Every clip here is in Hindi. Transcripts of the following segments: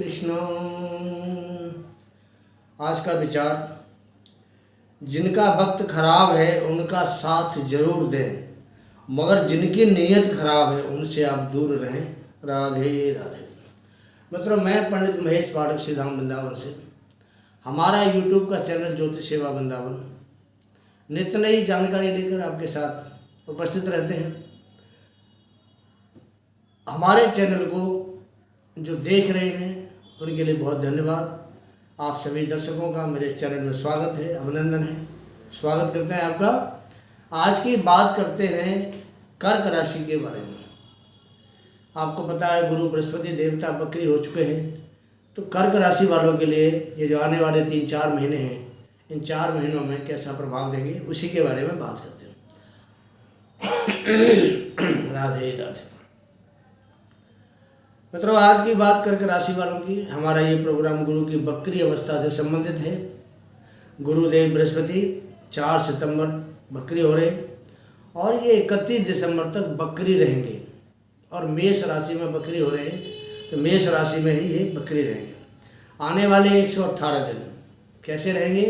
कृष्ण। आज का विचार, जिनका वक्त खराब है उनका साथ जरूर दें, मगर जिनकी नीयत खराब है उनसे आप दूर रहें। राधे राधे। मित्रों, मैं पंडित महेश पाठक श्रीधाम वृंदावन से, हमारा यूट्यूब का चैनल ज्योतिष सेवा वृंदावन नित्य नई जानकारी लेकर आपके साथ उपस्थित रहते हैं। हमारे चैनल को जो देख रहे हैं उनके लिए बहुत धन्यवाद। आप सभी दर्शकों का मेरे इस चैनल में स्वागत है, अभिनंदन है, स्वागत करते हैं आपका। आज की बात करते हैं कर्क राशि के बारे में। आपको पता है गुरु बृहस्पति देवता बकरी हो चुके हैं, तो कर्क राशि वालों के लिए ये जो आने वाले 3-4 महीने हैं, इन 4 महीनों में कैसा प्रभाव देंगे उसी के बारे में बात करते हैं। राधे राधे। मित्रों, आज की बात कर्क राशि वालों की। हमारा ये प्रोग्राम गुरु की बकरी अवस्था से संबंधित है। गुरुदेव बृहस्पति 4 सितंबर बकरी हो रहे और ये 31 दिसंबर तक बकरी रहेंगे, और मेष राशि में बकरी हो रहे हैं, तो मेष राशि में ही ये बकरी रहेंगे। आने वाले 118 दिन कैसे रहेंगे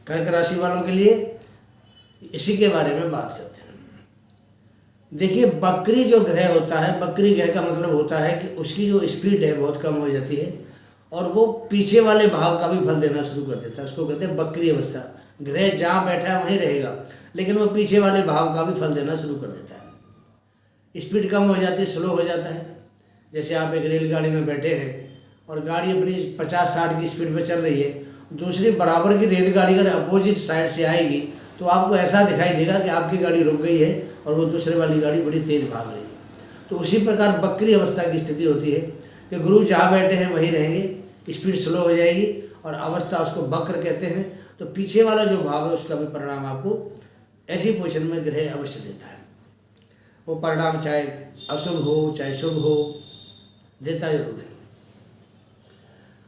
कर्क राशि वालों के लिए, इसी के बारे में बात करते हैं। देखिए, बकरी जो ग्रह होता है, बकरी ग्रह का मतलब होता है कि उसकी जो स्पीड है बहुत कम हो जाती है और वो पीछे वाले भाव का भी फल देना शुरू कर देता है। उसको कहते हैं बकरी अवस्था। ग्रह जहाँ बैठा है वहीं रहेगा, लेकिन वो पीछे वाले भाव का भी फल देना शुरू कर देता है। स्पीड कम हो जाती है, स्लो हो जाता है। जैसे आप एक रेलगाड़ी में बैठे हैं और गाड़ी अपनी 50-60 की स्पीड पर चल रही है, दूसरी बराबर की रेलगाड़ी अगर अपोजिट साइड से आएगी तो आपको ऐसा दिखाई देगा कि आपकी गाड़ी रुक गई है और वो दूसरे वाली गाड़ी बड़ी तेज़ भाग रही है। तो उसी प्रकार बकरी अवस्था की स्थिति होती है कि गुरु जहाँ बैठे हैं वहीं रहेंगे, स्पीड स्लो हो जाएगी और अवस्था उसको वक्र कहते हैं। तो पीछे वाला जो भाव है उसका भी परिणाम आपको ऐसी पोजीशन में ग्रह अवश्य देता है। वो परिणाम चाहे अशुभ हो चाहे शुभ हो, देता जरूर है।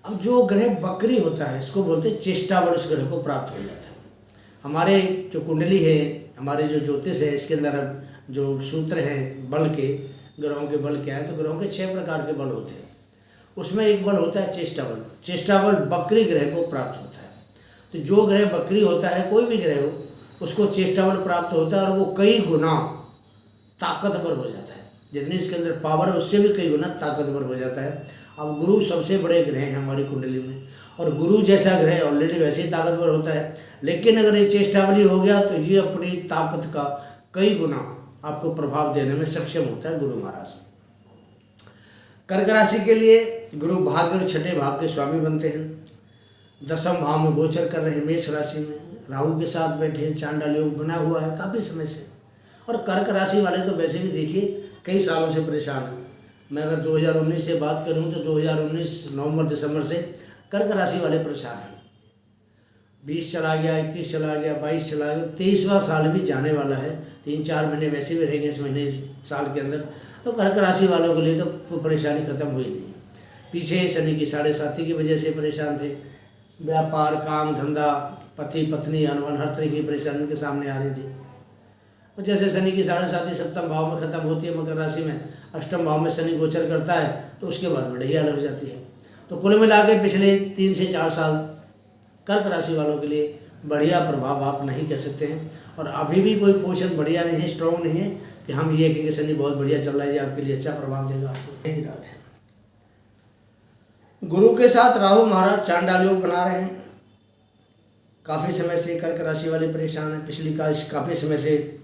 अब जो ग्रह बकरी होता है इसको बोलते हैं चेष्टा बल उस ग्रह को प्राप्त हो जाता है। हमारे जो कुंडली है, हमारे जो ज्योतिष है, इसके अंदर जो सूत्र हैं बल के, ग्रहों के बल क्या है, तो ग्रहों के 6 प्रकार के बल होते हैं। उसमें एक बल होता है चेष्टा बल। चेष्टा बल बकरी ग्रह को प्राप्त होता है। तो जो ग्रह बकरी होता है, कोई भी ग्रह हो, उसको चेष्टा बल प्राप्त होता है और वो कई गुना ताकतवर हो जाता है। जितनी इसके अंदर पावर है उससे भी कई गुना ताकतवर हो जाता है। अब गुरु सबसे बड़े ग्रह हैं हमारी कुंडली में, और गुरु जैसा ग्रह ऑलरेडी वैसे ही ताकतवर होता है, लेकिन अगर ये चेष्टावली हो गया तो ये अपनी ताकत का कई गुना आपको प्रभाव देने में सक्षम होता है गुरु महाराज। कर्क राशि के लिए गुरु भाग्य और 6ठे भाव के स्वामी बनते हैं। 10वें भाव में गोचर कर रहे हैं, मेष राशि में राहु के साथ बैठे हैं, चांडाल योग बना हुआ है काफ़ी समय से। और कर्क राशि वाले तो वैसे भी देखिए कई सालों से परेशान हैं। मैं अगर 2019 से बात करूं तो 2019 नवंबर दिसंबर से कर्क राशि वाले परेशान हैं। 20 चला गया, 21 चला गया, 22 चला गया, 23वां साल भी जाने वाला है। 3-4 महीने वैसे भी रहेंगे इस महीने साल के अंदर। तो कर्क राशि वालों के लिए तो परेशानी खत्म हुई नहीं। पीछे शनि की 7.5 की वजह से परेशान थे। व्यापार, काम धंधा, पति पत्नी अनबन, हर तरह की परेशानी उनके सामने आ रही थी। और जैसे शनि की 7.5 7वें भाव में खत्म होती है, मकर राशि में 8वें भाव में शनि गोचर करता है, तो उसके बाद बढ़िया लग जाती है। तो कुल मिला के पिछले 3 से 4 साल कर्क राशि वालों के लिए बढ़िया प्रभाव आप नहीं कह सकते हैं। और अभी भी कोई पोजीशन बढ़िया नहीं है, स्ट्रॉन्ग नहीं है कि हम ये कहेंगे शनि बहुत बढ़िया चल रहा है, ये आपके लिए अच्छा प्रभाव देगा आपको। यही बात है। गुरु के साथ राहु महाराज चांडाल योग बना रहे हैं। काफ़ी समय से कर्क राशि वाले परेशान हैं। पिछली काफ़ी समय से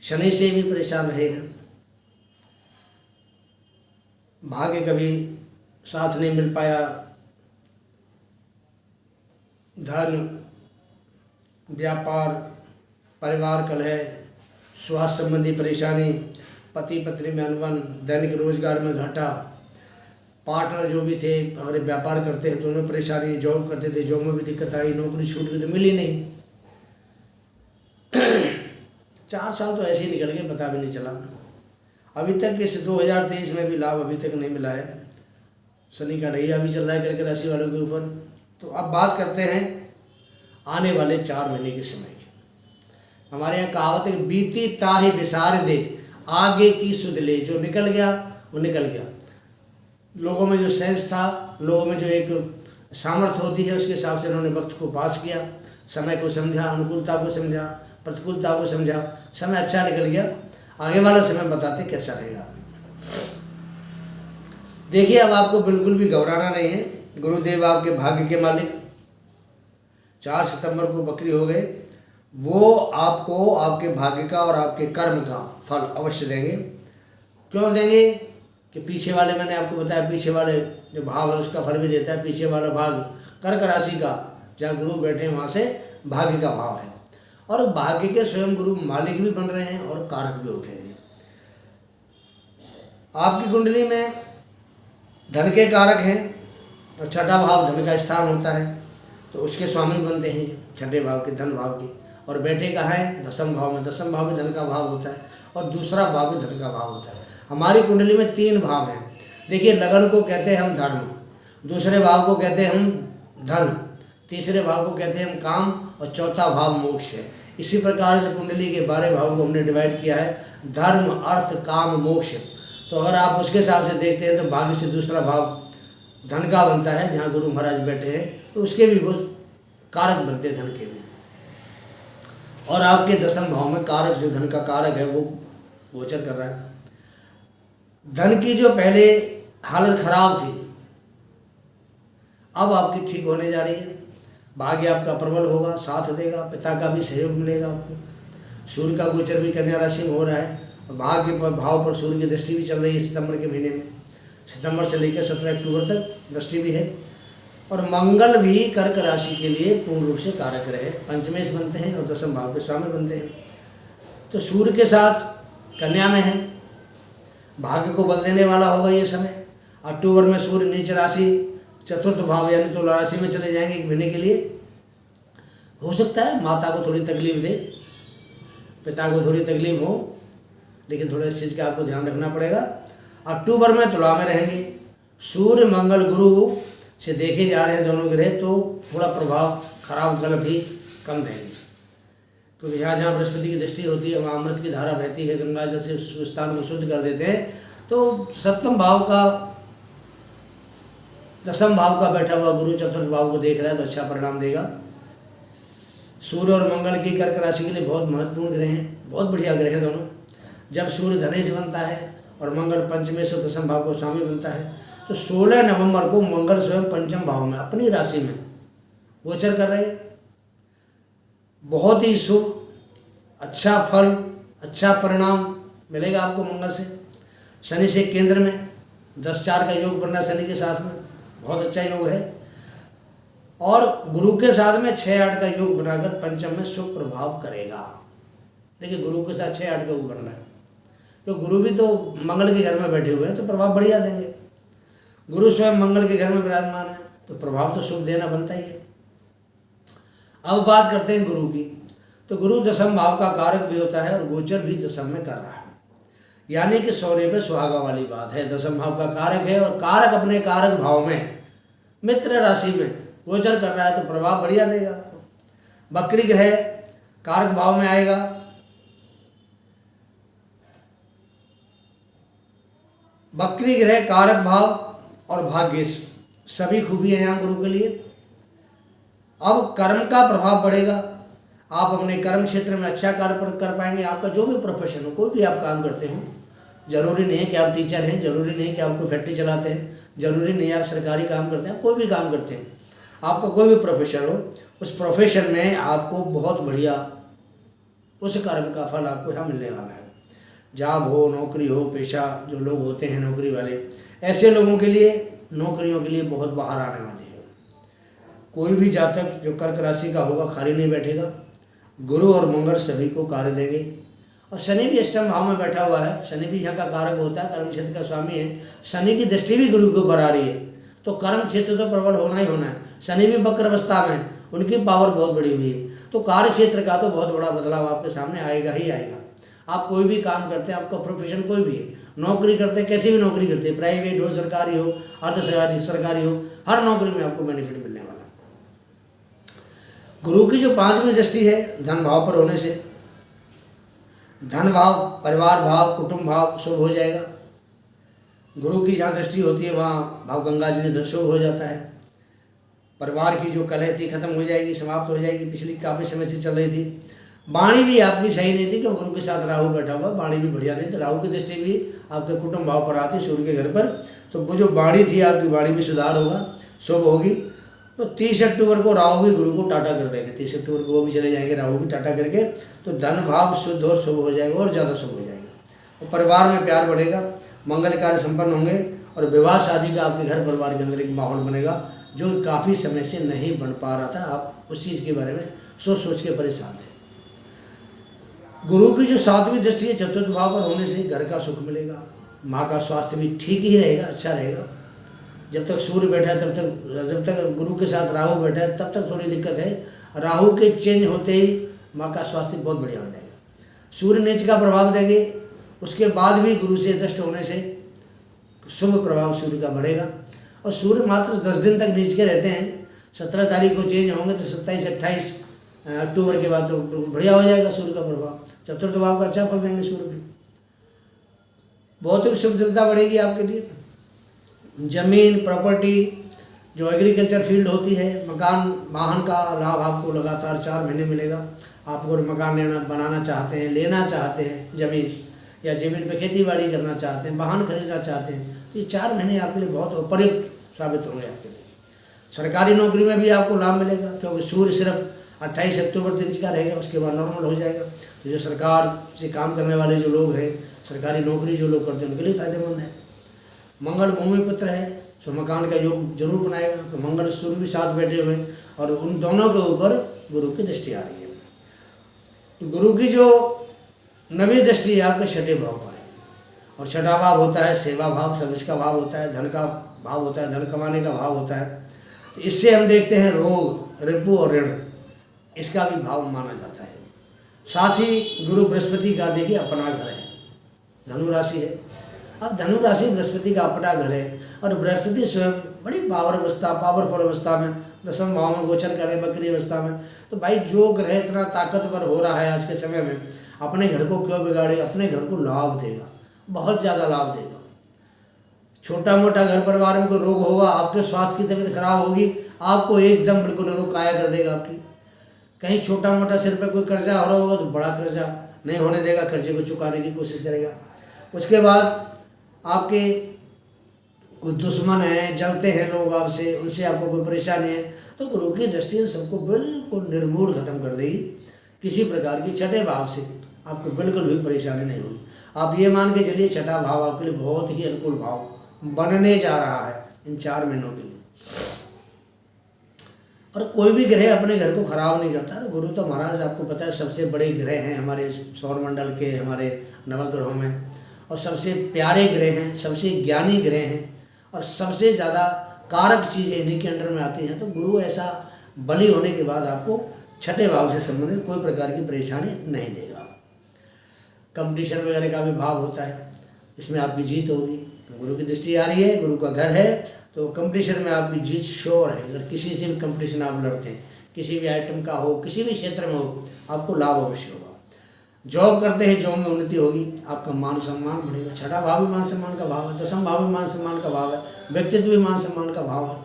शनि से भी परेशान रहे हैं। भाग्य कभी साथ नहीं मिल पाया, धन, व्यापार, परिवार कलह, स्वास्थ्य संबंधी परेशानी, पति पत्नी में अनबन, दैनिक रोजगार में घाटा, पार्टनर जो भी थे हमारे व्यापार करते हैं तो उनमें परेशानी, जॉब करते थे जॉब में भी दिक्कत आई, नौकरी छूट गई तो मिली नहीं। 4 साल तो ऐसे ही निकल गए, पता भी नहीं चला। अभी तक इस 2023 में भी लाभ अभी तक नहीं मिला है। शनि का ढैया भी चल रहा है कर्क राशि वालों के ऊपर। तो अब बात करते हैं आने वाले 4 महीने के समय की। हमारे यहाँ कहावत है, बीती ताहि विसार दे, आगे की सुध ले। जो निकल गया वो निकल गया। लोगों में जो सेंस था, लोगों में जो एक सामर्थ्य होती है, उसके हिसाब से उन्होंने वक्त को पास किया, समय को समझा, अनुकूलता को समझा, प्रतिकूलता को समझा, समय अच्छा निकल गया। आगे वाला समय बताते कैसा रहेगा। देखिए, अब आपको बिल्कुल भी घबराना नहीं है। गुरुदेव आपके भाग्य के मालिक 4 सितंबर को बकरी हो गए, वो आपको आपके भाग्य का और आपके कर्म का फल अवश्य देंगे। क्यों देंगे कि पीछे वाले, मैंने आपको बताया, पीछे वाले जो भाव है उसका फल भी देता है। पीछे वाला भाग कर्क राशि का, जहाँ गुरु बैठे हैं वहाँ से भाग्य का भाव है, और भाग्य के स्वयं गुरु मालिक भी बन रहे हैं और कारक भी होते हैं। आपकी कुंडली में धन के कारक हैं, और छठा भाव धन का स्थान होता है, तो उसके स्वामी बनते हैं छठे भाव के, धन भाव के। और बैठे कहाँ है? दसम भाव में। दसम भाव में धन का भाव होता है, और दूसरा भाव में धन का भाव होता है। हमारी कुंडली में 3 भाव हैं। देखिए, लगन को कहते हैं हम धर्म, दूसरे भाव को कहते हैं हम धन, तीसरे भाव को कहते हैं हम काम, और चौथा भाव मोक्ष है। इसी प्रकार से कुंडली के 12 भाव को हमने डिवाइड किया है, धर्म, अर्थ, काम, मोक्ष। तो अगर आप उसके हिसाब से देखते हैं तो भाग्य से दूसरा भाव धन का बनता है, जहाँ गुरु महाराज बैठे हैं, तो उसके भी वो कारक बनते हैं, धन के भी। और आपके दसम भाव में कारक, जो धन का कारक है, वो गोचर कर रहा है। धन की जो पहले हालत खराब थी, अब आपकी ठीक होने जा रही है। भाग्य आपका प्रबल होगा, साथ देगा, पिता का भी सहयोग मिलेगा आपको। सूर्य का गोचर भी कन्या राशि में हो रहा है, और भाग्य पर भाव पर सूर्य की दृष्टि भी चल रही है सितंबर के महीने में। सितंबर से लेकर 17 अक्टूबर तक दृष्टि भी है। और मंगल भी कर्क राशि के लिए पूर्ण रूप से कारक रहे, पंचमेश बनते हैं और दसम भाव के स्वामी बनते हैं। तो सूर्य के साथ कन्या में है, भाग्य को बल देने वाला होगा ये समय। अक्टूबर में सूर्य नीच राशि चतुर्थ भाव यानी तुला राशि में चले जाएंगे 1 महीने के लिए। हो सकता है माता को थोड़ी तकलीफ दे, पिता को थोड़ी तकलीफ हो, लेकिन थोड़ा इस चीज़ का आपको ध्यान रखना पड़ेगा। अक्टूबर में तुला में रहेंगे। सूर्य मंगल गुरु से देखे जा रहे हैं दोनों ग्रह, तो थोड़ा प्रभाव खराब गलत ही कम देंगे, क्योंकि जहाँ जहाँ बृहस्पति की दृष्टि होती है वहाँ अमृत की धारा बहती है, गंगा जल से उस स्थान को शुद्ध कर देते हैं। तो सप्तम भाव का, दसम भाव का बैठा हुआ गुरु चतुर्थ भाव को देख रहा है, तो अच्छा परिणाम देगा। सूर्य और मंगल की कर्क राशि के लिए बहुत महत्वपूर्ण ग्रह हैं, बहुत बढ़िया ग्रह हैं दोनों। जब सूर्य धनेश बनता है और मंगल पंचमेश और दसम भाव को स्वामी बनता है, तो 16 नवंबर को मंगल स्वयं पंचम भाव में अपनी राशि में गोचर कर रहे हैं। बहुत ही शुभ, अच्छा फल, अच्छा परिणाम मिलेगा आपको मंगल से। शनि से केंद्र में 10-4 का योग बनना शनि के साथ में बहुत अच्छा योग है, और गुरु के साथ में 6-8 का योग बनाकर पंचम में शुभ प्रभाव करेगा। देखिए, गुरु के साथ 6-8 का योग बन रहा है, तो गुरु भी तो मंगल के घर में बैठे हुए हैं, तो प्रभाव बढ़िया देंगे। गुरु स्वयं मंगल के घर में विराजमान है, तो प्रभाव तो शुभ देना बनता ही है। अब बात करते हैं गुरु की। तो गुरु दसम भाव का कारक भी होता है, और गोचर भी दसम में कर रहा है, यानी कि सौर्य पे सुहागा वाली बात है। दसम भाव का कारक है, और कारक अपने कारक भाव में मित्र राशि में गोचर कर रहा है, तो प्रभाव बढ़िया देगा। बकरी ग्रह कारक भाव में आएगा, बकरी ग्रह कारक भाव और भाग्य, सभी खूबियाँ हैं यहाँ गुरु के लिए। अब कर्म का प्रभाव बढ़ेगा, आप अपने कर्म क्षेत्र में अच्छा कार्य कर पाएंगे। आपका जो भी प्रोफेशन हो, कोई भी आप काम करते हो, जरूरी नहीं है कि आप टीचर हैं, जरूरी नहीं है कि आप कोई फैक्ट्री चलाते हैं, जरूरी नहीं है आप सरकारी काम करते हैं, कोई भी काम करते हैं, आपका कोई भी प्रोफेशन हो, उस प्रोफेशन में आपको बहुत बढ़िया उस कर्म का फल आपको यहाँ मिलने वाला है। जॉब हो, नौकरी हो, पेशा जो लोग होते हैं नौकरी वाले, ऐसे लोगों के लिए नौकरियों के लिए बहुत बाहर आने वाली है। कोई भी जातक जो कर्क राशि का होगा खाली नहीं बैठेगा। गुरु और मंगल सभी को कार्य देंगे, और शनि भी अष्टम भाव में बैठा हुआ है। शनि भी यहाँ का कारक होता है, कर्म क्षेत्र का स्वामी है। शनि की दृष्टि भी गुरु के ऊपर आ रही है, तो कर्म क्षेत्र तो प्रबल होना ही होना है। शनि भी वक्र अवस्था में, उनकी पावर बहुत बड़ी हुई है, तो कार्य क्षेत्र का तो बहुत बड़ा बदलाव आपके सामने आएगा ही आएगा। आप कोई भी काम करते हैं, आपका प्रोफेशन कोई भी है, नौकरी करते हैं, कैसी भी नौकरी करते हैं, प्राइवेट हो, सरकारी हो, अर्ध सरकारी हो, हर नौकरी में आपको बेनिफिट मिलने वाला है। गुरु की जो 5वीं दृष्टि है धन भाव पर होने से, धन भाव, परिवार भाव, कुटुंब भाव शुभ हो जाएगा। गुरु की जहाँ दृष्टि होती है वहाँ भाव गंगा जी ने शुभ हो जाता है। परिवार की जो कलह थी खत्म हो जाएगी, समाप्त हो जाएगी, पिछली काफ़ी समय से चल रही थी। वाणी भी आपकी सही नहीं थी, क्योंकि गुरु के साथ राहु बैठा हुआ, वाणी भी बढ़िया नहीं थी। राहु की दृष्टि भी आपके कुटुंब भाव पर आती सूर्य के घर पर, तो वो जो वाणी थी आपकी वाणी में सुधार होगा, शुभ होगी। तो 30 अक्टूबर को राहु भी गुरु को टाटा कर देंगे। 30 अक्टूबर को वो भी चले जाएंगे राहु भी टाटा करके, तो धन भाव शुद्ध और शुभ हो जाएगा, और ज़्यादा शुभ हो जाएगा। और परिवार में प्यार बढ़ेगा, मंगल कार्य संपन्न होंगे, और विवाह शादी का आपके घर परिवार के अंदर एक माहौल बनेगा जो काफ़ी समय से नहीं बन पा रहा था। आप उस चीज़ के बारे में सोच के परेशान थे। गुरु की जो 7वीं दृष्टि है चतुर्थ भाव पर होने से घर का सुख मिलेगा, माँ का स्वास्थ्य भी ठीक ही रहेगा, अच्छा रहेगा। जब तक सूर्य बैठा है तब तक, जब तक गुरु के साथ राहु बैठा है तब तक थोड़ी दिक्कत है। राहु के चेंज होते ही माँ का स्वास्थ्य बहुत बढ़िया हो जाएगा। सूर्य नीच का प्रभाव देंगे, उसके बाद भी गुरु से दृष्ट होने से शुभ प्रभाव सूर्य का बढ़ेगा। और सूर्य मात्र 10 दिन तक नीच के रहते हैं। 17 तारीख को चेंज होंगे तो 27-28 अक्टूबर के बाद तो बढ़िया हो जाएगा सूर्य का प्रभाव। चतुर्थ भाव का अच्छा फल देंगे सूर्य भी। भौतिक सुविधा बढ़ेगी आपके लिए। जमीन प्रॉपर्टी जो एग्रीकल्चर फील्ड होती है, मकान वाहन का लाभ आपको लगातार 4 महीने मिलेगा। आप अगर मकान बनाना चाहते हैं, लेना चाहते हैं ज़मीन, या ज़मीन पे खेती बाड़ी करना चाहते हैं, वाहन खरीदना चाहते हैं, तो ये 4 महीने आपके लिए बहुत उपयुक्त साबित होंगे आपके लिए। सरकारी नौकरी में भी आपको लाभ मिलेगा, क्योंकि सूर्य सिर्फ 28 अक्टूबर दिन का रहेगा, उसके बाद नॉर्मल हो जाएगा। तो जो सरकार से काम करने वाले जो लोग हैं, सरकारी नौकरी जो लोग करते हैं, उनके लिए फ़ायदेमंद है। मंगल भूमि पुत्र है, सो मकान का योग जरूर बनाएगा। तो मंगल सूर्य भी साथ बैठे हुए हैं, और उन दोनों के ऊपर गुरु की दृष्टि आ रही है। तो गुरु की जो 9वीं दृष्टि है आपके 6ठे भाव पर है, और 6ठा भाव होता है सेवा भाव, सर्विस का भाव होता है, धन का भाव होता है, धन कमाने का भाव होता है। तो इससे हम देखते हैं रोग, रिपु और ऋण, इसका भी भाव माना जाता है। साथ ही गुरु बृहस्पति का देखिए अपना घर है, धनु राशि है। अब धनु राशि बृहस्पति का अपना घर है, और बृहस्पति स्वयं बड़ी पावरफुल अवस्था में 10वें भाव में गोचर कर रहे बकरी अवस्था में। तो भाई जो ग्रह इतना ताकतवर हो रहा है आज के समय में, अपने घर को क्यों बिगाड़े, अपने घर को लाभ देगा, बहुत ज़्यादा लाभ देगा। छोटा मोटा घर परिवार में कोई रोग होगा, आपके स्वास्थ्य की तबीयत खराब होगी, आपको एकदम बिल्कुल निरोग काया कर देगा आपकी। कहीं छोटा मोटा सिर पे कोई कर्जा हो रहा होगा तो बड़ा कर्जा नहीं होने देगा, कर्जे को चुकाने की कोशिश करेगा। उसके बाद आपके कोई दुश्मन हैं, जलते हैं लोग आपसे, उनसे आपको कोई परेशानी है, तो गुरु की दृष्टि सबको बिल्कुल निर्मूल खत्म कर देगी। किसी प्रकार की 6ठे भाव से आपको बिल्कुल भी परेशानी नहीं होगी। आप ये मान के चलिए 6ठा भाव आपके लिए बहुत ही अनुकूल भाव बनने जा रहा है इन 4 महीनों के लिए। और कोई भी ग्रह अपने घर को खराब नहीं करता। गुरु तो महाराज आपको पता है सबसे बड़े ग्रह हैं हमारे सौरमंडल के, हमारे नवग्रहों में, और सबसे प्यारे ग्रह हैं, सबसे ज्ञानी ग्रह हैं, और सबसे ज़्यादा कारक चीज़ें इन्हीं के अंडर में आती हैं। तो गुरु ऐसा बली होने के बाद आपको 6ठे भाव से संबंधित कोई प्रकार की परेशानी नहीं देगा। कंपटीशन वगैरह का भी भाव होता है, इसमें आपकी जीत होगी। गुरु की दृष्टि आ रही है, गुरु का घर है, तो कंपटीशन में आपकी जीत श्योर है। अगर किसी से भी कंपटीशन आप लड़ते हैं, किसी भी आइटम का हो, किसी भी क्षेत्र में हो, आपको लाभ अवश्य होगा। जॉब करते हैं, जॉब में उन्नति होगी, आपका मान सम्मान बढ़ेगा। 6ठा भाव भी मान सम्मान का भाव है, 10वां भाव भी मान सम्मान का भाव है, व्यक्तित्व भी मान सम्मान का भाव है।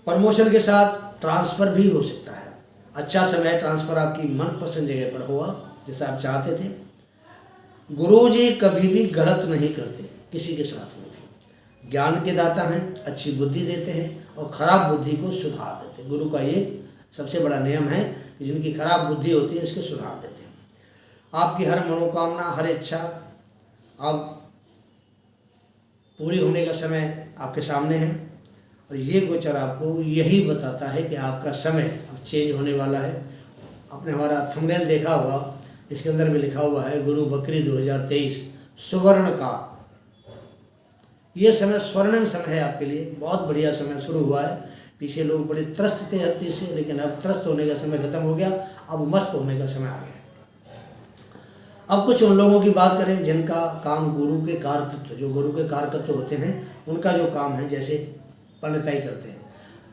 प्रमोशन के साथ ट्रांसफ़र भी हो सकता है। अच्छा समय ट्रांसफ़र आपकी मनपसंद जगह पर हुआ जैसा आप चाहते थे। गुरुजी कभी भी गलत नहीं करते किसी के साथ में भी। ज्ञान के दाता हैं, अच्छी बुद्धि देते हैं, और खराब बुद्धि को सुधार देते हैं। गुरु का एक सबसे बड़ा नियम है कि जिनकी खराब बुद्धि होती है इसको सुधार देते हैं। आपकी हर मनोकामना, हर इच्छा अब पूरी होने का समय आपके सामने है, और ये गोचर आपको यही बताता है कि आपका समय अब चेंज होने वाला है। आपने हमारा थंबनेल देखा होगा, इसके अंदर भी लिखा हुआ है गुरु बकरी 2023 सुवर्ण का। ये समय स्वर्णिम समय है आपके लिए, बहुत बढ़िया समय शुरू हुआ है। पीछे लोग बड़े त्रस्त थे हर चीज़ से, लेकिन अब त्रस्त होने का समय खत्म हो गया, अब मस्त होने का समय आ गया। अब कुछ उन लोगों की बात करें जिनका काम गुरु के कारक तत्व, जो गुरु के कारक तत्व होते हैं उनका जो काम है, जैसे पंडिताई करते हैं,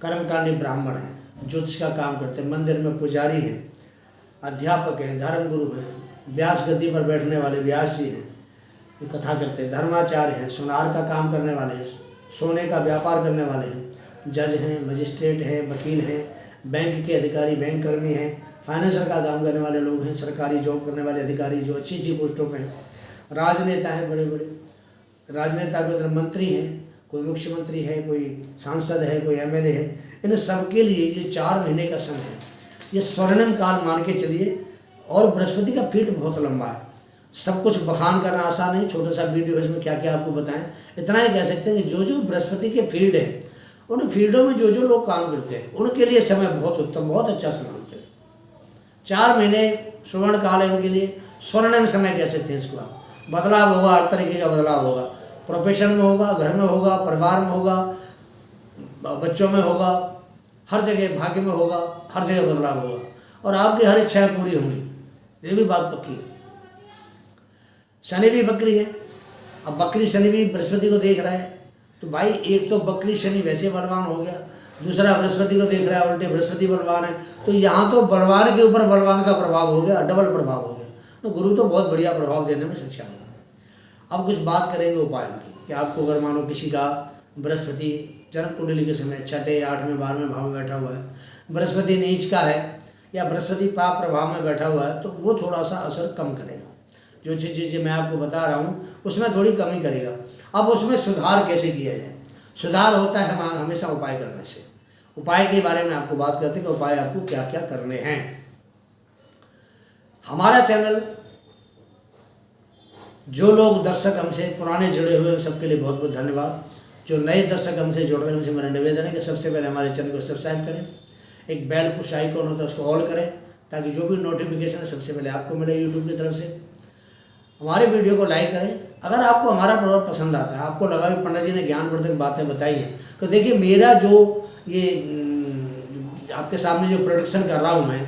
कर्मकांडी ब्राह्मण हैं, ज्योतिष का काम करते हैं, मंदिर में पुजारी हैं, अध्यापक हैं, धर्म गुरु हैं, व्यास गद्दी पर बैठने वाले व्यास जी हैं, ये कथा करते हैं, धर्माचार्य हैं, सुनार का काम करने वाले हैं, सोने का व्यापार करने वाले हैं, जज हैं, मजिस्ट्रेट हैं, वकील हैं, बैंक के अधिकारी, बैंक कर्मी हैं, फाइनेंसर का काम करने वाले लोग हैं, सरकारी जॉब करने वाले अधिकारी जो अच्छी अच्छी पोस्टों पे हैं, राजनेता हैं, बड़े बड़े राजनेता के अंदर मंत्री हैं, कोई मुख्यमंत्री है, कोई सांसद है, कोई एमएलए है। इन सबके लिए ये 4 महीने का समय है, ये स्वर्णिम काल मान के चलिए। और बृहस्पति का फील्ड बहुत लंबा है, सब कुछ बखान करना आसान है, छोटा सा वीडियो इसमें क्या क्या आपको बताएं। इतना ही कह सकते हैं कि जो जो बृहस्पति के फील्ड है, उन फील्डों में जो जो लोग काम करते हैं उनके लिए समय बहुत उत्तम, बहुत अच्छा समय उनके लिए। 4 महीने सुवर्ण काल है उनके लिए, स्वर्णिम समय कह सकते हैं इसको आप। बदलाव होगा, हर तरीके का बदलाव होगा, प्रोफेशन में होगा, घर में होगा, परिवार में होगा, बच्चों में होगा, हर जगह भाग्य में होगा, हर जगह बदलाव होगा और आपकी हर इच्छाएं पूरी होंगी, ये भी बात पक्की है। शनि भी बकरी है, अब बकरी शनि भी बृहस्पति को देख रहा है, तो भाई एक तो बकरी शनि वैसे बलवान हो गया, दूसरा बृहस्पति को देख रहा है, उल्टे बृहस्पति बलवान है, तो यहाँ तो बलवान के ऊपर बलवान का प्रभाव हो गया, डबल प्रभाव हो गया। तो गुरु तो बहुत बढ़िया प्रभाव देने में सक्षम है। अब कुछ बात करेंगे उपायों की कि आपको अगर मानो किसी का बृहस्पति जन्म कुंडली के समय 6, 8, 12वें भाव में बैठा हुआ है, बृहस्पति नीच का है या बृहस्पति पाप प्रभाव में बैठा हुआ है, तो वो थोड़ा सा असर कम करेगा। जो चीज़ें मैं आपको बता रहा हूँ उसमें थोड़ी कमी करेगा। अब उसमें सुधार कैसे किया जाए? सुधार होता है हमेशा उपाय करने से। उपाय के बारे में आपको बात करते हैं कि उपाय आपको क्या क्या करने हैं। हमारा चैनल जो लोग दर्शक हमसे पुराने जुड़े हुए हैं सबके लिए बहुत बहुत धन्यवाद। जो नए दर्शक हमसे जुड़ रहे हैं उनसे मेरा निवेदन है कि सबसे पहले हमारे चैनल को सब्सक्राइब करें, एक बेल पुश आइकॉन होता है उसको ऑल करें ताकि जो भी नोटिफिकेशन है सबसे पहले आपको मिले यूट्यूब की तरफ से। हमारे वीडियो को लाइक करें। अगर आपको हमारा प्रोग्राम पसंद आता है, आपको लगा कि पंडित जी ने ज्ञानवर्धक बातें बताई हैं, तो देखिए मेरा जो ये आपके सामने जो प्रोडक्शन कर रहा हूँ मैं,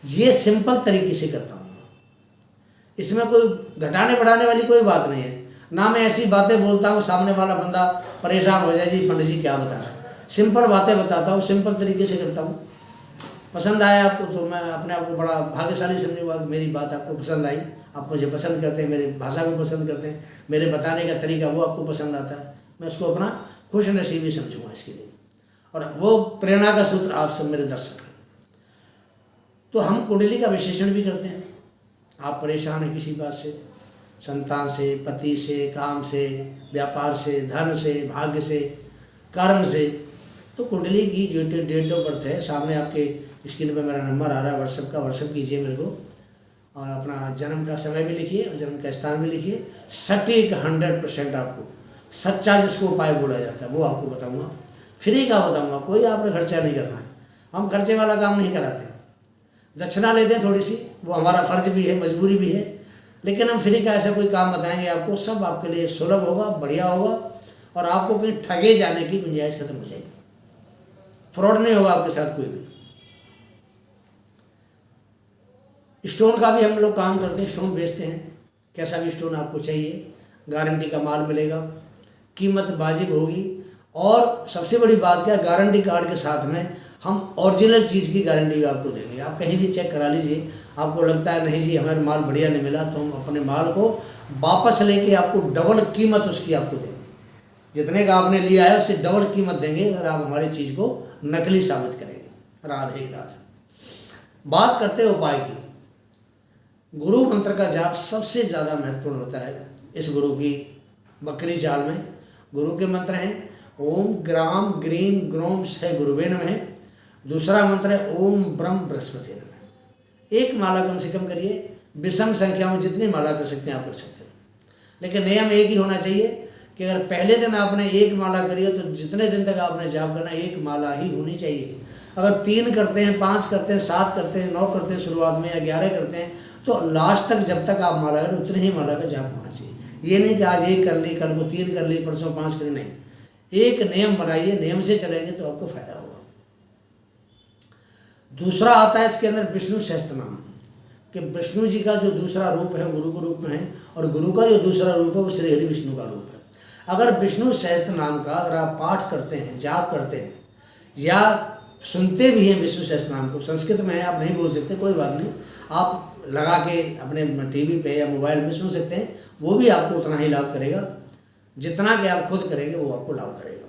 ये सिंपल तरीके से करता हूँ, इसमें कोई घटाने बढ़ाने वाली कोई बात नहीं है। ना मैं ऐसी बातें बोलता हूँ सामने वाला बंदा परेशान हो जाए, जी पंडित जी क्या बता रहे हैं। सिंपल बातें बताता हूँ, सिंपल तरीके से करता हूँ। पसंद आया आपको तो मैं अपने आप को बड़ा भाग्यशाली समझूंगा। मेरी बात आपको पसंद आई, आप मुझे पसंद करते हैं, मेरी भाषा को पसंद करते हैं, मेरे बताने का तरीका वो आपको पसंद आता है, मैं उसको अपना खुश नसीबी समझूंगा इसके लिए। और वो प्रेरणा का सूत्र आप सब मेरे दर्शक हैं। तो हम कुंडली का विश्लेषण भी करते हैं। आप परेशान हैं किसी बात से, संतान से, पति से, काम से, व्यापार से, धन से, भाग्य से, कर्म से, तो कुंडली की जो डेट ऑफ बर्थ है सामने आपके स्क्रीन पे मेरा नंबर आ रहा है व्हाट्सएप का, व्हाट्सएप कीजिए मेरे को और अपना जन्म का समय भी लिखिए और जन्म का स्थान भी लिखिए। सटीक 100% आपको सच्चा जिसको उपाय बोला जाता है वो आपको बताऊंगा, फ्री का बताऊंगा, कोई आपने खर्चा नहीं करना है। हम खर्चे वाला काम नहीं कराते, दक्षिणा लेते हैं थोड़ी सी, वो हमारा फर्ज भी है, मजबूरी भी है, लेकिन हम फ्री का ऐसा कोई काम बताएंगे आपको, सब आपके लिए सुलभ होगा, बढ़िया होगा और आपको कहीं ठगे जाने की गुंजाइश खत्म हो जाएगी। फ्रॉड नहीं होगा आपके साथ कोई भी। स्टोन का भी हम लोग काम करते हैं, स्टोन बेचते हैं। कैसा भी स्टोन आपको चाहिए, गारंटी का माल मिलेगा, कीमत वाजिब होगी और सबसे बड़ी बात क्या, गारंटी कार्ड के साथ में हम ओरिजिनल चीज़ की गारंटी भी आपको देंगे। आप कहीं भी चेक करा लीजिए, आपको लगता है नहीं जी हमारा माल बढ़िया नहीं मिला, तो हम अपने माल को वापस लेके आपको डबल कीमत उसकी आपको देंगे। जितने का आपने लिया है उससे डबल कीमत देंगे अगर आप हमारी चीज़ को नकली साबित करेंगे। राधे राधे। बात करते हैं उपाय की। गुरु मंत्र का जाप सबसे ज़्यादा महत्वपूर्ण होता है इस गुरु की बकरी चाल में। गुरु के मंत्र हैं ओम ग्राम ग्रीम ग्रोम सह गुरुवे नमः। दूसरा मंत्र है ओम ब्रह्म बृहस्पति नमः। एक माला कम से कम करिए, विषम संख्या में जितनी माला कर सकते हैं आप कर सकते हैं, लेकिन नियम एक ही होना चाहिए कि अगर पहले दिन आपने एक माला करी है तो जितने दिन तक आपने जाप करना एक माला ही होनी चाहिए। अगर 3 करते हैं, 5 करते हैं, 7 करते हैं, 9 करते हैं शुरुआत में या 11 करते हैं, तो लास्ट तक जब तक आप माला करें उतनी ही माला का जाप होना चाहिए। ये नहीं कि आज 1 कर ली, कल को 3 कर ली, परसों 5 कर ली, नहीं। एक नियम बनाइए, नियम से चलेंगे तो आपको फायदा होगा। दूसरा आता है इसके अंदर विष्णु सहस्त्र नाम, कि विष्णु जी का जो दूसरा रूप है गुरु के रूप में है और गुरु का जो दूसरा रूप है वो श्री हरि विष्णु का रूप है। अगर विष्णु सहस्त्र नाम का अगर आप पाठ करते हैं, जाप करते हैं या सुनते भी हैं विष्णु सहस्त्र नाम को, संस्कृत में है आप नहीं बोल सकते कोई बात नहीं, आप लगा के अपने टीवी पे या मोबाइल में सुन सकते हैं, वो भी आपको उतना ही लाभ करेगा जितना कि आप खुद करेंगे, वो आपको लाभ करेगा।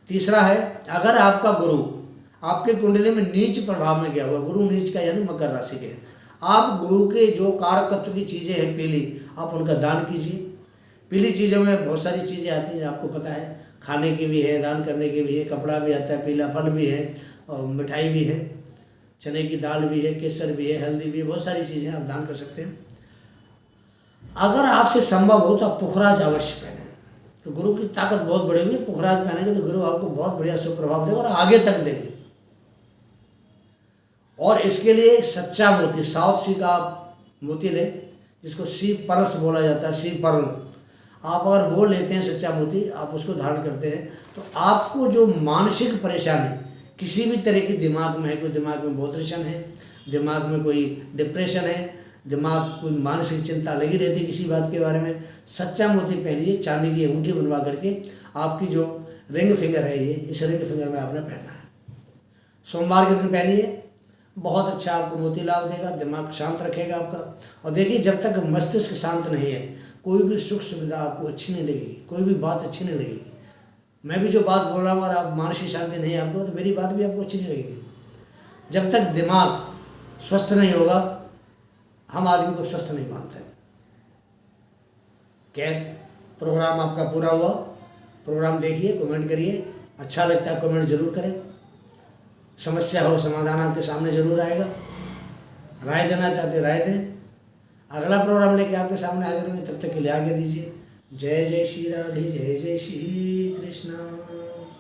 तीसरा है, अगर आपका गुरु आपके कुंडली में नीच प्रभाव में गया हुआ, गुरु नीच का यानी मकर राशि के, आप गुरु के जो कारकत्व की चीज़ें हैं पीली, आप उनका दान कीजिए। पीली चीज़ों में बहुत सारी चीज़ें आती हैं, आपको पता है, खाने की भी है, दान करने की भी है, कपड़ा भी आता है, पीला फल भी है, और मिठाई भी है, चने की दाल भी है, केसर भी है, हल्दी भी है, बहुत सारी चीज़ें आप दान कर सकते हैं। अगर आपसे संभव हो तो आप पुखराज अवश्य पहने, तो गुरु की ताकत बहुत बड़ी हुई है। पुखराज पहनेंगे तो गुरु आपको बहुत बढ़िया सुप्रभाव देगा और आगे तक देंगे। और इसके लिए सच्चा मोती, साउथ सी का आप मोती लें, जिसको सी परस बोला जाता है, सी पर्ल, आप अगर वो लेते हैं सच्चा मोती, आप उसको धारण करते हैं, तो आपको जो मानसिक परेशानी किसी भी तरह की दिमाग में है, कोई दिमाग में बोधरेशन है, दिमाग में कोई डिप्रेशन है, दिमाग कोई मानसिक चिंता लगी रहती किसी बात के बारे में, सच्चा मोती पहनिए, चांदी की अंगूठी बनवा करके, आपकी जो रिंग फिंगर है ये, इस रिंग फिंगर में आपने पहनना है। सोमवार के दिन पहनिए, बहुत अच्छा आपको मोती लाभ देगा, दिमाग शांत रखेगा आपका। और देखिए, जब तक मस्तिष्क शांत नहीं है, कोई भी सुख सुविधा आपको अच्छी नहीं लगेगी, कोई भी बात अच्छी नहीं लगेगी। मैं भी जो बात बोल रहा हूँ, अगर आप मानसिक शांति नहीं है आपको, तो मेरी बात भी आपको अच्छी नहीं लगेगी। जब तक दिमाग स्वस्थ नहीं होगा, हम आदमी को स्वस्थ नहीं मानते। खैर, प्रोग्राम आपका पूरा हुआ। प्रोग्राम देखिए, कमेंट करिए, अच्छा लगता है कमेंट जरूर करें। समस्या हो, समाधान आपके सामने जरूर आएगा। राय देना चाहते राय दें। अगला प्रोग्राम लेके आपके सामने हाजिर होंगे, तब तक के लिए आगे दीजिए। जय जय श्री राधे, जय जय श्री कृष्ण।